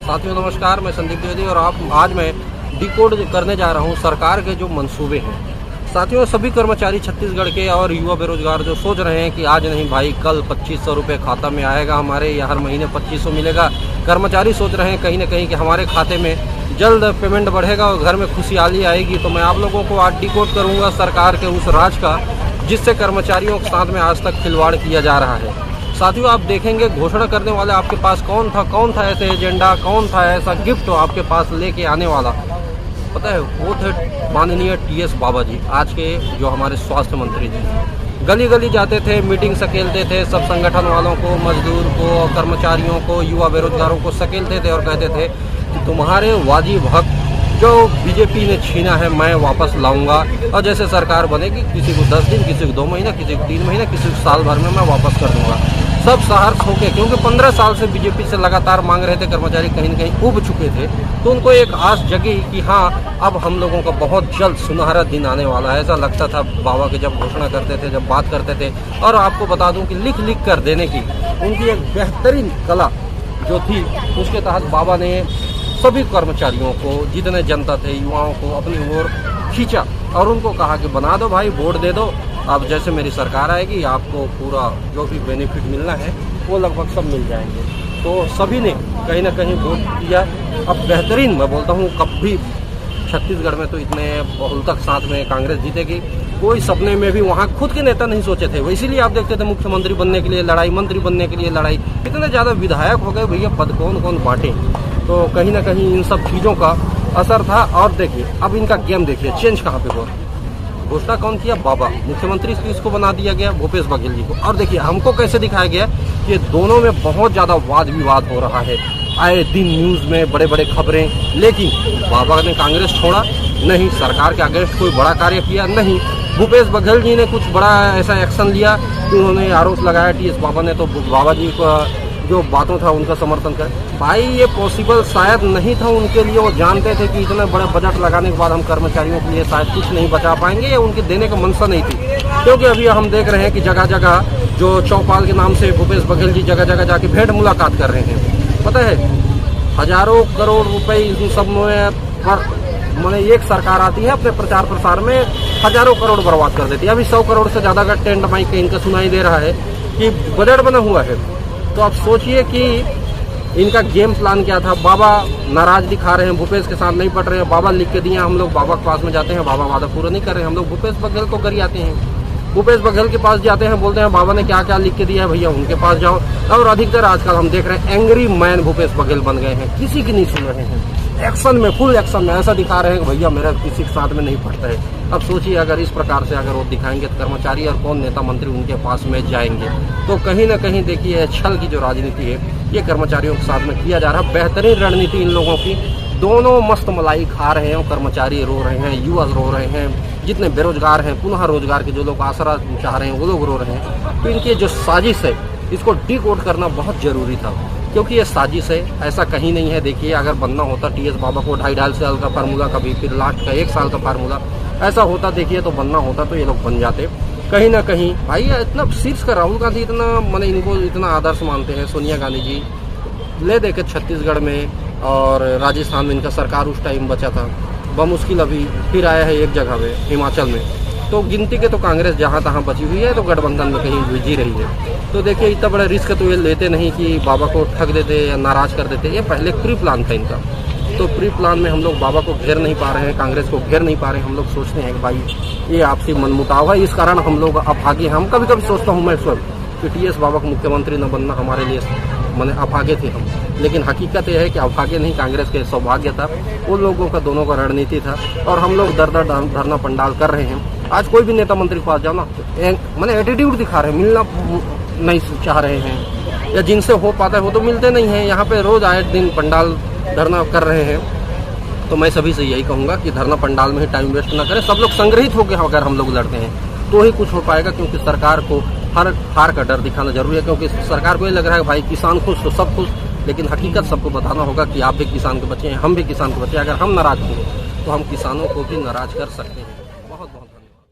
साथियों नमस्कार, मैं संदीप द्विवेदी और आज मैं डिकोड करने जा रहा हूं सरकार के जो मंसूबे हैं। साथियों, सभी कर्मचारी छत्तीसगढ़ के और युवा बेरोजगार जो सोच रहे हैं कि आज नहीं भाई कल 2500 रुपये खाता में आएगा हमारे, या हर महीने 2500 मिलेगा। कर्मचारी सोच रहे हैं कहीं ना कहीं कि हमारे खाते में जल्द पेमेंट बढ़ेगा और घर में खुशहाली आएगी। तो मैं आप लोगों को आज डिकोड करूँगा सरकार के उस राज का जिससे कर्मचारियों के साथ में आज तक खिलवाड़ किया जा रहा है। साथियों, आप देखेंगे घोषणा करने वाले आपके पास कौन था ऐसे एजेंडा, कौन था ऐसा गिफ्ट आपके पास लेके आने वाला। पता है, वो थे माननीय TS बाबा जी, आज के जो हमारे स्वास्थ्य मंत्री जी। गली गली जाते थे, मीटिंग सकेलते थे, सब संगठन वालों को, मजदूर को, कर्मचारियों को, युवा बेरोजगारों को सकेलते थे और कहते थे कि तुम्हारे वाजिब हक जो बीजेपी ने छीना है मैं वापस लाऊंगा, और जैसे सरकार बनेगी किसी को 10 दिन, किसी को 2 महीना, किसी को 3 महीना, किसी को साल भर में मैं वापस कर दूंगा। सब सहर्ष होके, क्योंकि 15 साल से बीजेपी से लगातार मांग रहे थे कर्मचारी, कहीं न कहीं उब चुके थे, तो उनको एक आस जगी कि हाँ अब हम लोगों का बहुत जल्द सुनहरा दिन आने वाला है। ऐसा लगता था बाबा के जब घोषणा करते थे, जब बात करते थे। और आपको बता दूं कि लिख लिख कर देने की उनकी एक बेहतरीन कला जो थी, उसके तहत बाबा ने सभी कर्मचारियों को, जितने जनता थे, युवाओं को अपनी ओर खींचा और उनको कहा कि बना दो भाई, वोट दे दो। अब जैसे मेरी सरकार आएगी आपको पूरा जो भी बेनिफिट मिलना है वो लगभग सब मिल जाएंगे। तो सभी ने कहीं ना कहीं वोट दिया। अब बेहतरीन, मैं बोलता हूँ, कभी छत्तीसगढ़ में तो इतने बहुतक साथ में कांग्रेस जीतेगी, कोई सपने में भी वहाँ खुद के नेता नहीं सोचे थे। वो इसीलिए आप देखते थे मुख्यमंत्री बनने के लिए लड़ाई, मंत्री बनने के लिए लड़ाई, इतने ज़्यादा विधायक हो गए भैया, पद कौन कौन बांटे। तो कहीं ना कहीं इन सब चीज़ों का असर था। और देखिए अब इनका गेम देखिए, चेंज कहाँ पे हो रहा है। घोषणा कौन किया? बाबा। मुख्यमंत्री इसको बना दिया गया भूपेश बघेल जी को। और देखिए हमको कैसे दिखाया गया कि दोनों में बहुत ज़्यादा वाद विवाद हो रहा है, आए दिन न्यूज़ में बड़े बड़े खबरें। लेकिन बाबा ने कांग्रेस छोड़ा नहीं, सरकार के अगेंस्ट कोई बड़ा कार्य किया नहीं। भूपेश बघेल जी ने कुछ बड़ा ऐसा एक्शन लिया कि उन्होंने आरोप लगाया TS बाबा ने, तो बाबा जी को जो बातों था उनका समर्थन कर। भाई ये पॉसिबल शायद नहीं था उनके लिए। वो जानते थे कि इतने बड़े बजट लगाने के बाद हम कर्मचारियों के लिए शायद कुछ नहीं बचा पाएंगे, या उनके देने का मंशा नहीं थी। क्योंकि अभी हम देख रहे हैं कि जगह जगह जो चौपाल के नाम से भूपेश बघेल जी जगह जगह जाके भेंट मुलाकात कर रहे हैं। पता है, हजारों करोड़ रुपए इन सब में मैंने एक सरकार आती है अपने प्रचार प्रसार में हजारों करोड़ बर्बाद कर देती है। अभी 100 करोड़ से ज्यादा का टेंट माइक इनका सुनाई दे रहा है कि बजट बना हुआ है। तो आप सोचिए कि इनका गेम प्लान क्या था। बाबा नाराज दिखा रहे हैं, भूपेश के साथ नहीं पड़ रहे हैं। बाबा लिख के दिए, हम लोग बाबा के पास में जाते हैं, बाबा वादा पूरा नहीं कर रहे हैं, हम लोग भूपेश बघेल को गरियाते हैं। भूपेश बघेल के पास जाते हैं, बोलते हैं बाबा ने क्या क्या लिख के दिया है भैया उनके पास जाओ। और अधिकतर आजकल हम देख रहे हैं एंग्री मैन भूपेश बघेल बन गए हैं, किसी की नहीं सुन रहे हैं। एक्शन में, फुल एक्शन में ऐसा दिखा रहे हैं कि भैया मेरा किसी के साथ में नहीं पड़ता है। अब सोचिए अगर इस प्रकार से अगर वो दिखाएंगे तो कर्मचारी और कौन नेता मंत्री उनके पास में जाएंगे। तो कहीं ना कहीं देखिए छल की जो राजनीति है ये कर्मचारियों के साथ में किया जा रहा है। बेहतरीन रणनीति इन लोगों की, दोनों मस्त मलाई खा रहे हैं। कर्मचारी रो रहे हैं, युवा रो रहे हैं, जितने बेरोजगार हैं, पुनः रोजगार के जो लोग आसरा चाह रहे हैं वो लोग रो रहे हैं। तो इनकी जो साजिश है इसको डिकोड करना बहुत जरूरी था, क्योंकि ये साजिश है, ऐसा कहीं नहीं है। देखिए अगर बनना होता TS बाबा को 2.5 साल का फार्मूला, कभी फिर लास्ट का 1 साल का फार्मूला ऐसा होता, देखिए तो बनना होता तो ये लोग बन जाते। कहीं ना कहीं भाई इतना शीर्ष का राहुल गांधी इतना मैंने इनको इतना आदर्श मानते हैं, सोनिया गांधी जी ले देखे छत्तीसगढ़ में और राजस्थान में इनका सरकार उस टाइम बचा था बमुश्किल। अभी फिर आया है एक जगह में हिमाचल में, तो गिनती के तो कांग्रेस जहाँ तहाँ बची हुई है, तो गठबंधन में कहीं जी रही है। तो देखिए इतना बड़ा रिस्क तो ये लेते नहीं कि बाबा को ठग देते या नाराज कर देते। ये पहले प्री प्लान था इनका। तो प्री प्लान में हम लोग बाबा को घेर नहीं पा रहे हैं, कांग्रेस को घेर नहीं पा रहे हैं। हम लोग सोचते हैं कि भाई ये आपसी मनमुटाव है, इस कारण हम लोग अभागे। हम कभी कभी सोचता हूँ मैं स्वयं कि TS बाबा को मुख्यमंत्री न बनना हमारे लिए मैंने अभागे थे हम। लेकिन हकीकत यह है कि अभागे नहीं, कांग्रेस के सौभाग्य था, उन लोगों का दोनों का रणनीति था। और हम लोग दर दर धरना पंडाल कर रहे हैं। आज कोई भी नेता मंत्री के पास जाओ ना, मैंने एटीट्यूड दिखा रहे हैं, मिलना नहीं चाह रहे हैं, या जिनसे हो पाता है वो तो मिलते नहीं हैं। यहाँ पे रोज आए दिन पंडाल धरना कर रहे हैं। तो मैं सभी से यही कहूँगा कि धरना पंडाल में ही टाइम वेस्ट ना करें। सब लोग संग्रहित होकर अगर हम लोग लड़ते हैं तो ही कुछ हो पाएगा, क्योंकि सरकार को हार का डर दिखाना जरूरी है। क्योंकि सरकार को ये लग रहा है भाई किसान खुश तो सब खुश, लेकिन हकीकत सबको बताना होगा कि आप भी किसान के बच्चे हैं, हम भी किसान के बच्चे हैं। अगर हम नाराज होंगे तो हम किसानों को भी नाराज कर सकते हैं।